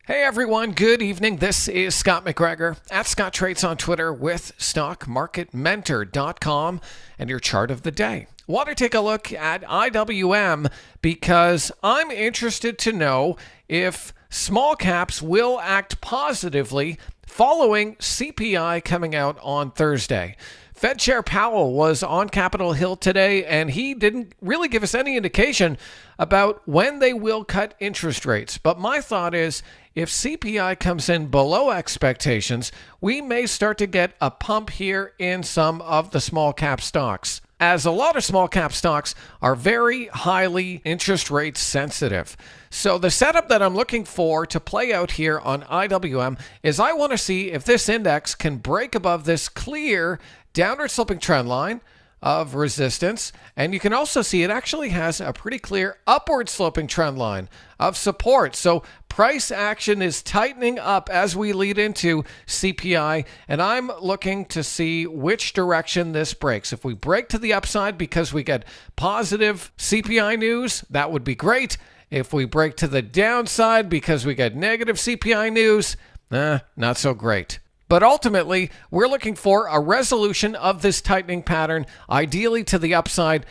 Hey everyone, good evening. This is Scott McGregor at Scott Trades on Twitter with StockMarketMentor.com and your chart of the day. Want to take a look at IWM because I'm interested to know if small caps will act positively following CPI coming out on Thursday. Fed Chair Powell was on Capitol Hill today, and he didn't really give us any indication about when they will cut interest rates. But my thought is, if CPI comes in below expectations, we may start to get a pump here in some of the small cap stocks, as a lot of small cap stocks are very highly interest rate sensitive. So the setup that I'm looking for to play out here on IWM is I want to see if this index can break above this clear downward sloping trend line of resistance, and you can also see it actually has a pretty clear upward sloping trend line of support. So price action is tightening up as we lead into CPI, and I'm looking to see which direction this breaks. If we break to the upside because we get positive CPI news, that would be great. If we break to the downside because we get negative CPI news, not so great. But ultimately, we're looking for a resolution of this tightening pattern, ideally to the upside.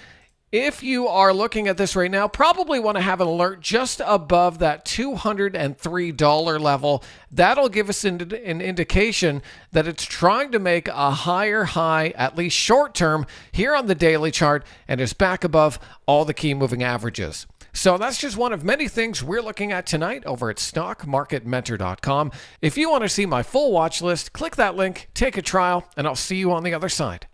If you are looking at this right now, probably want to have an alert just above that $203 level. That'll give us an indication that it's trying to make a higher high, at least short term, here on the daily chart, and is back above all the key moving averages. So that's just one of many things we're looking at tonight over at StockMarketMentor.com. If you want to see my full watch list, click that link, take a trial, and I'll see you on the other side.